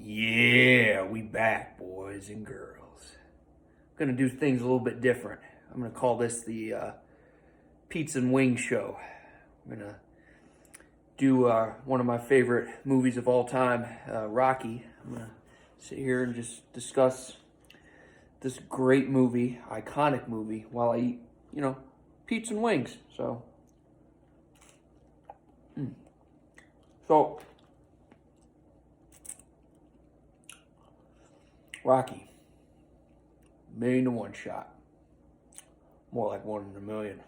Yeah, we back, boys and girls. I'm gonna do things a little bit different. I'm gonna call this the Pizza and Wing Show. I'm gonna do one of my favorite movies of all time, Rocky. I'm gonna sit here and just discuss this great movie, iconic movie, while I eat, pizza and wings. So Rocky, million to one shot, more like one in a million.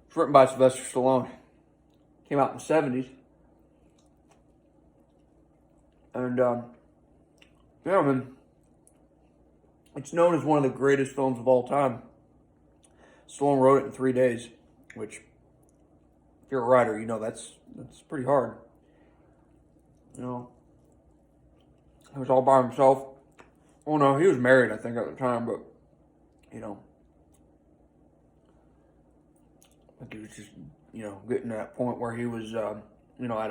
It's written by Sylvester Stallone. Came out in the 70s. And, yeah, man, it's known as one of the greatest films of all time. Stallone wrote it in 3 days, which, if you're a writer, you know that's pretty hard. He was all by himself. Oh, no, he was married, I think, at the time, but, I think he was just, getting to that point where he was, at a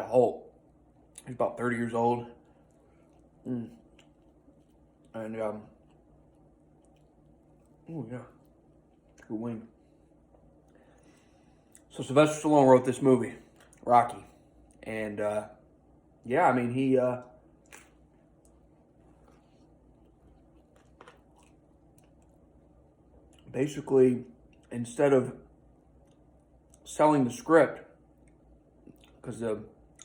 halt. He's about 30 years old. And, oh, yeah, good wing. So Sylvester Stallone wrote this movie, Rocky. And, yeah, I mean, he, basically, instead of selling the script, because I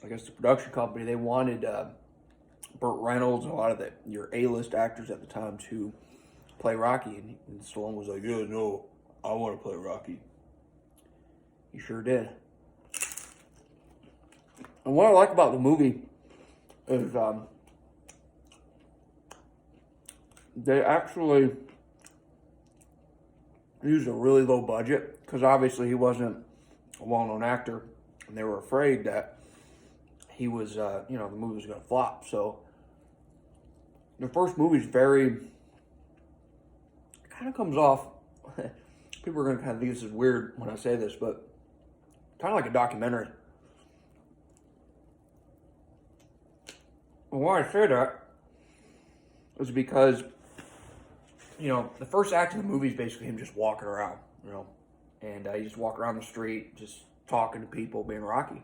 guess the production company, they wanted Burt Reynolds and a lot of your A-list actors at the time to play Rocky, and Stallone was like, "Yeah, no, I want to play Rocky." He sure did. And what I like about the movie is they actually used a really low budget, because obviously he wasn't a well-known actor, and they were afraid that he was, the movie was going to flop. So the first movie is kind of comes off, people are going to kind of think this is weird when I say this, but kind of like a documentary. And why I say that is because, the first act of the movie is basically him just walking around, and he just walk around the street, just talking to people, being Rocky.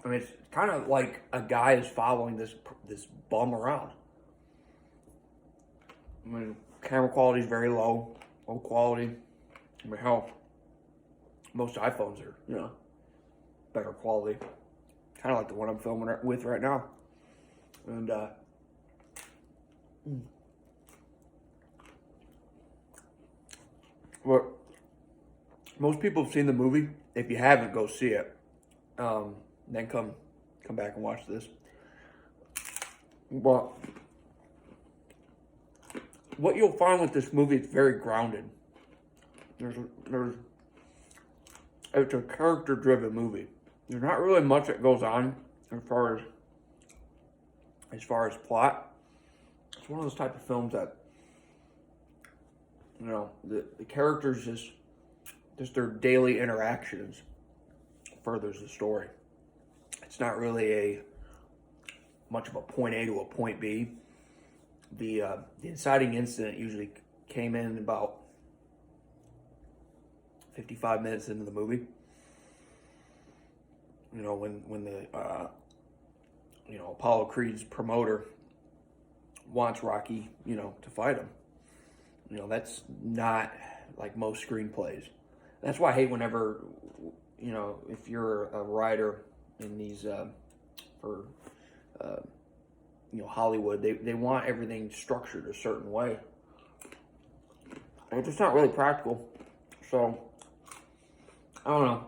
I mean, it's kind of like a guy is following this bum around. I mean, camera quality is very low quality. I mean, hell, most iPhones are, better quality. Kind of like the one I'm filming with right now. And, well, most people have seen the movie. If you haven't, go see it. Then come back and watch this. But what you'll find with this movie, it's very grounded. It's a character-driven movie. There's not really much that goes on as far as plot. It's one of those type of films that, the characters just their daily interactions furthers the story. It's not really much of a point A to a point B. The inciting incident usually came in about 55 minutes into the movie. When the Apollo Creed's promoter wants Rocky, to fight him. That's not like most screenplays. That's why I hate whenever, if you're a writer in these, for, Hollywood, they want everything structured a certain way. And it's just not really practical. So, I don't know.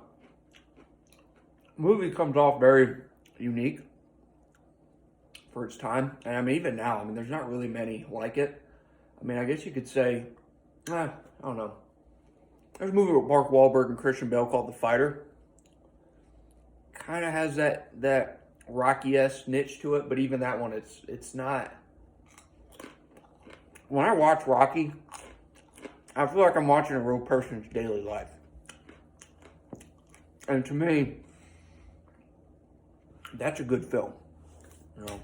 The movie comes off very unique for its time. And I mean, even now, there's not really many like it. I mean, I guess you could say, I don't know. There's a movie with Mark Wahlberg and Christian Bale called The Fighter. Kind of has that Rocky-esque niche to it, but even that one, it's not. When I watch Rocky, I feel like I'm watching a real person's daily life. And to me, that's a good film, you know.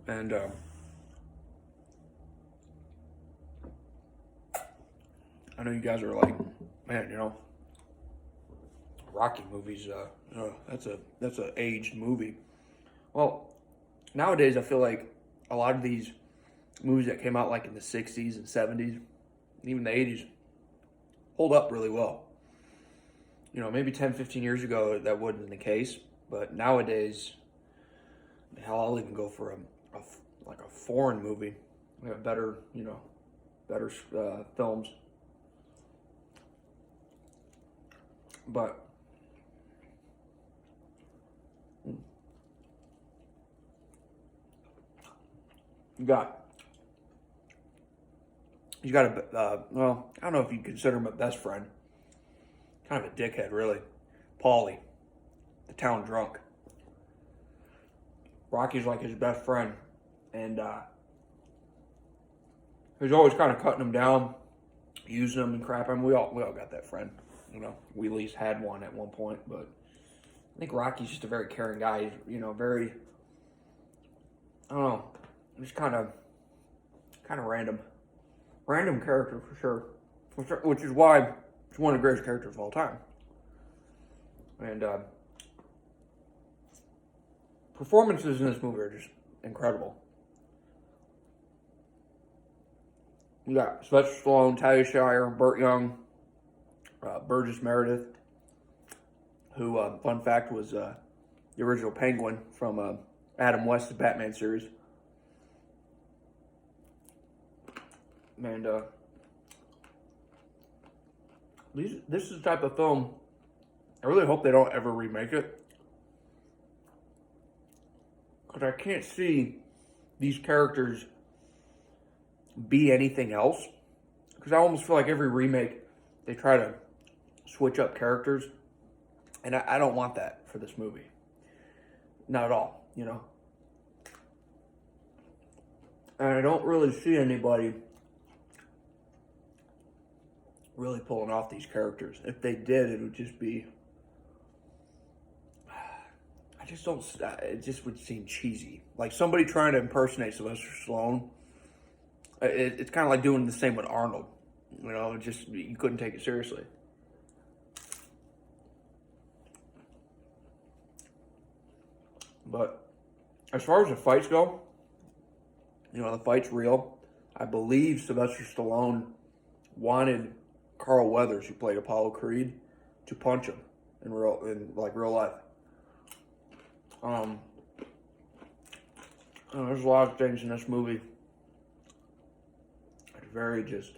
And I know you guys are like, man, you know, Rocky movies, that's a aged movie. Well, nowadays I feel like a lot of these movies that came out like in the 60s and 70s, even the 80s, hold up really well. You know, maybe 10, 15 years ago that wasn't the case, but nowadays, hell, I'll even go for like a foreign movie. We have better, you know, better films. But you got a well, I don't know if you consider him a best friend. Kind of a dickhead, really. Paulie, the town drunk. Rocky's like his best friend, and he's always kind of cutting him down, using him and crap. I mean, we all got that friend, you know. We at least had one at one point, but I think Rocky's just a very caring guy. He's, you know, very, I don't know, just kind of random character for sure, which is why he's one of the greatest characters of all time. And performances in this movie are just incredible. You got Sylvester Stallone, Talia Shire, Burt Young, Burgess Meredith, who, fun fact, was the original Penguin from Adam West's Batman series. And this is the type of film, I really hope they don't ever remake it. Because I can't see these characters be anything else. Because I almost feel like every remake, they try to switch up characters. And I don't want that for this movie. Not at all, you know. And I don't really see anybody really pulling off these characters. If they did, it would just be, I just don't, it just would seem cheesy. Like somebody trying to impersonate Sylvester Stallone, it's kind of like doing the same with Arnold. You know, just, you couldn't take it seriously. But as far as the fights go, you know, the fight's real. I believe Sylvester Stallone wanted Carl Weathers, who played Apollo Creed, to punch him in real life. You know, there's a lot of things in this movie that are very just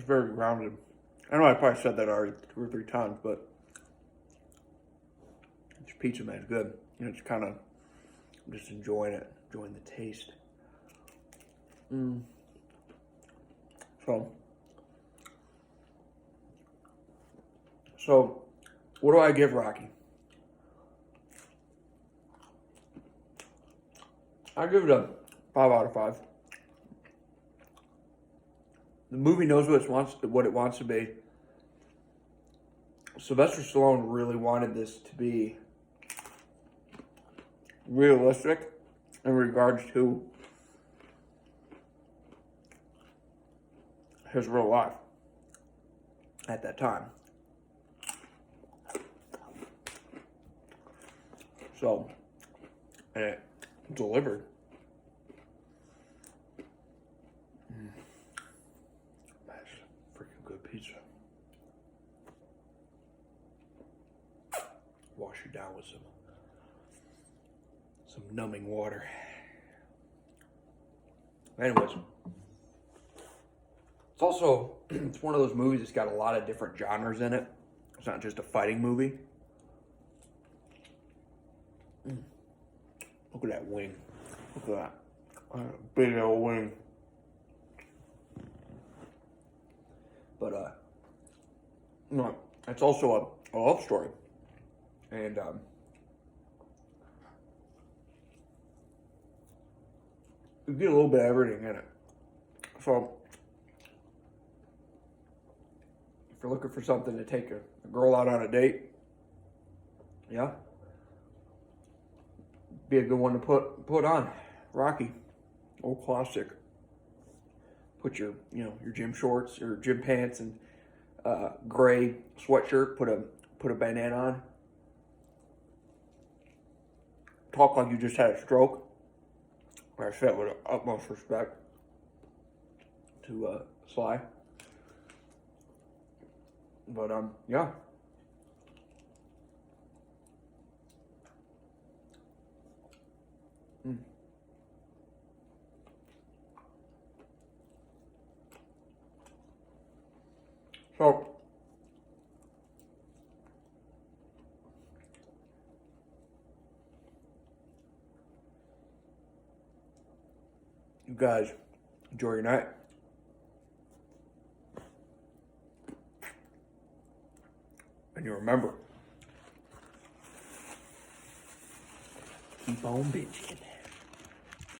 very grounded. I know I probably said that already 2 or 3 times, but this pizza, man, is good. You know, it's kind of, I'm just enjoying it, enjoying the taste. So, what do I give Rocky? I give it a 5 out of 5. The movie knows what it wants to be. Sylvester Stallone really wanted this to be realistic in regards to his real life at that time. So, and it delivered. That's freaking good pizza. Wash it down with some numbing water. Anyways, it's also, it's one of those movies that's got a lot of different genres in it. It's not just a fighting movie. Look at that wing. Look at that. Big old wing. But, no, it's also a love story. And, you get a little bit of everything in it. So, If you're looking for something to take a girl out on a date, yeah, be a good one to put on. Rocky, old classic. Put your your gym shorts or gym pants and gray sweatshirt. Put a bandana on. Talk like you just had a stroke. I say it with the utmost respect to Sly. But yeah. Mm. So you guys enjoy your night. And you remember, keep on bitching.